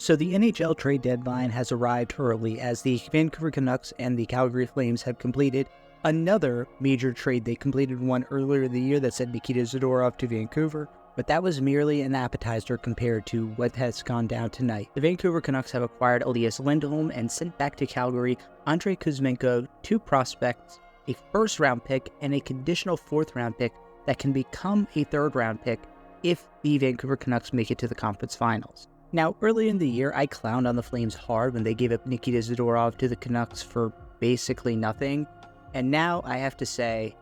So the NHL trade deadline has arrived early as the Vancouver Canucks and the Calgary Flames have completed another major trade. They completed one earlier in the year that sent Nikita Zadorov to Vancouver, but that was merely an appetizer compared to what has gone down tonight. The Vancouver Canucks have acquired Elias Lindholm and sent back to Calgary Andrei Kuzmenko, 2 prospects, a first-round pick, and a conditional 4th-round pick that can become a 3rd-round pick if the Vancouver Canucks make it to the conference finals. Now, early in the year, I clowned on the Flames hard when they gave up Nikita Zadorov to the Canucks for basically nothing, and now I have to say,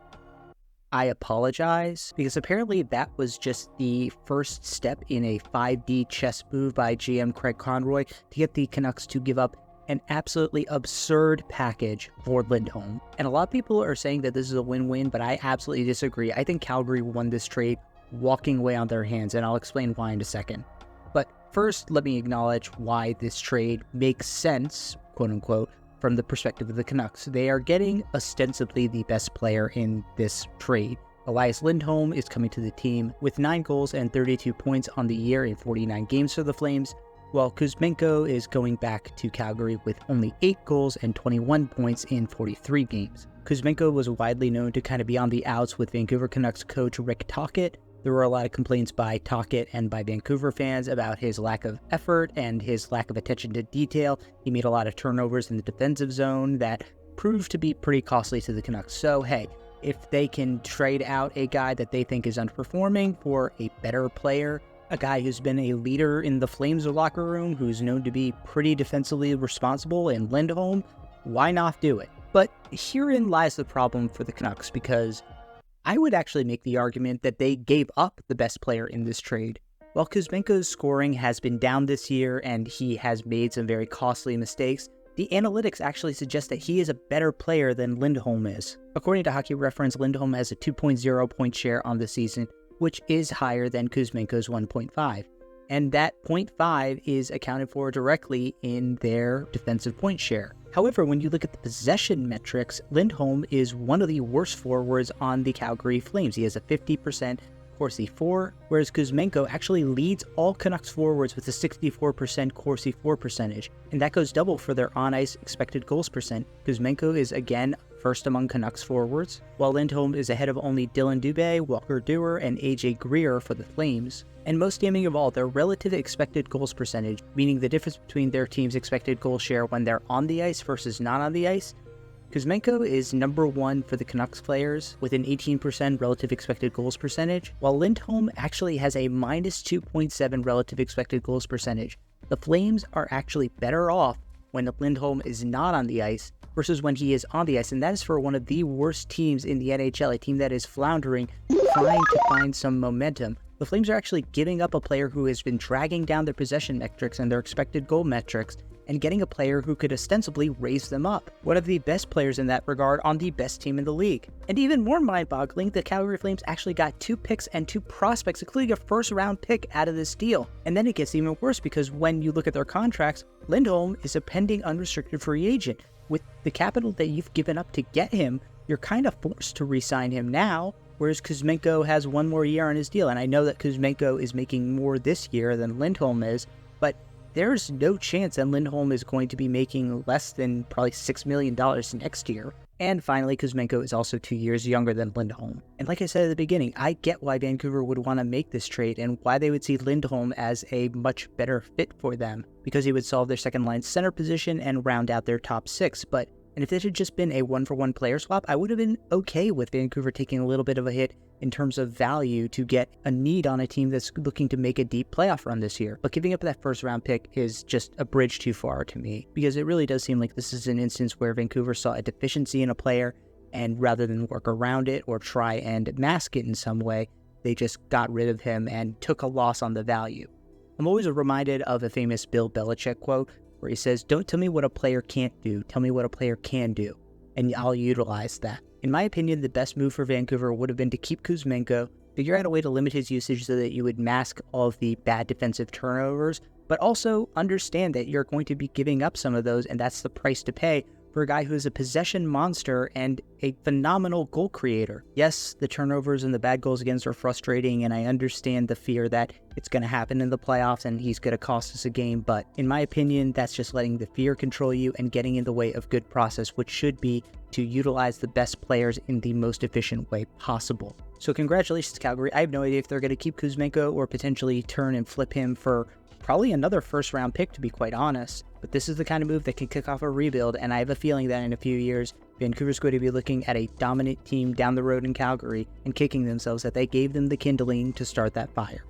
I apologize, because apparently that was just the first step in a 5D chess move by GM Craig Conroy to get the Canucks to give up an absolutely absurd package for Lindholm. And a lot of people are saying that this is a win-win, but I absolutely disagree. I think Calgary won this trade walking away on their hands, and I'll explain why in a second. But first, let me acknowledge why this trade makes sense, quote-unquote, from the perspective of the Canucks. They are getting ostensibly the best player in this trade. Elias Lindholm is coming to the team with 9 goals and 32 points on the year in 49 games for the Flames, while Kuzmenko is going back to Calgary with only 8 goals and 21 points in 43 games. Kuzmenko was widely known to kind of be on the outs with Vancouver Canucks coach Rick Tocchet. There were a lot of complaints by Tocchet and by Vancouver fans about his lack of effort and his lack of attention to detail. He made a lot of turnovers in the defensive zone that proved to be pretty costly to the Canucks. So, hey, if they can trade out a guy that they think is underperforming for a better player, a guy who's been a leader in the Flames locker room, who's known to be pretty defensively responsible in Lindholm, why not do it? But herein lies the problem for the Canucks, because I would actually make the argument that they gave up the best player in this trade. While Kuzmenko's scoring has been down this year and he has made some very costly mistakes, the analytics actually suggest that he is a better player than Lindholm is. According to Hockey Reference, Lindholm has a 2.0 point share on the season, which is higher than Kuzmenko's 1.5. And that 0.5 is accounted for directly in their defensive point share. However, when you look at the possession metrics, Lindholm is one of the worst forwards on the Calgary Flames. He has a 50% Corsi for, whereas Kuzmenko actually leads all Canucks forwards with a 64% Corsi for percentage, and that goes double for their on-ice expected goals percent. Kuzmenko is again first among Canucks forwards, while Lindholm is ahead of only Dylan Dubé, Walker Duehr, and AJ Greer for the Flames. And most damning of all, their relative expected goals percentage, meaning the difference between their team's expected goal share when they're on the ice versus not on the ice. Kuzmenko is number 1 for the Canucks players with an 18% relative expected goals percentage, while Lindholm actually has a minus 2.7 relative expected goals percentage. The Flames are actually better off when Lindholm is not on the ice versus when he is on the ice, and that is for one of the worst teams in the NHL, a team that is floundering, trying to find some momentum. The Flames are actually giving up a player who has been dragging down their possession metrics and their expected goal metrics, and getting a player who could ostensibly raise them up. One of the best players in that regard on the best team in the league. And even more mind-boggling, the Calgary Flames actually got 2 picks and 2 prospects, including a first-round pick out of this deal. And then it gets even worse, because when you look at their contracts, Lindholm is a pending unrestricted free agent. With the capital that you've given up to get him, you're kind of forced to re-sign him now, whereas Kuzmenko has 1 more year on his deal. And I know that Kuzmenko is making more this year than Lindholm is, but there's no chance that Lindholm is going to be making less than probably $6 million next year. And finally, Kuzmenko is also 2 years younger than Lindholm. And like I said at the beginning, I get why Vancouver would want to make this trade and why they would see Lindholm as a much better fit for them, because he would solve their second-line center position and round out their top 6. And if it had just been a 1-for-1 player swap, I would have been okay with Vancouver taking a little bit of a hit in terms of value to get a need on a team that's looking to make a deep playoff run this year. But giving up that first-round pick is just a bridge too far to me, because it really does seem like this is an instance where Vancouver saw a deficiency in a player, and rather than work around it or try and mask it in some way, they just got rid of him and took a loss on the value. I'm always reminded of a famous Bill Belichick quote, where he says, "Don't tell me what a player can't do, tell me what a player can do, and I'll utilize that." In my opinion, the best move for Vancouver would have been to keep Kuzmenko, figure out a way to limit his usage so that you would mask all of the bad defensive turnovers, but also understand that you're going to be giving up some of those, and that's the price to pay for a guy who is a possession monster and a phenomenal goal creator. Yes, the turnovers and the bad goals against are frustrating, and I understand the fear that it's going to happen in the playoffs and he's going to cost us a game, but in my opinion, that's just letting the fear control you and getting in the way of good process, which should be to utilize the best players in the most efficient way possible. So congratulations, Calgary. I have no idea if they're going to keep Kuzmenko or potentially turn and flip him for probably another first-round pick, to be quite honest. But this is the kind of move that can kick off a rebuild, and I have a feeling that in a few years, Vancouver's going to be looking at a dominant team down the road in Calgary and kicking themselves that they gave them the kindling to start that fire.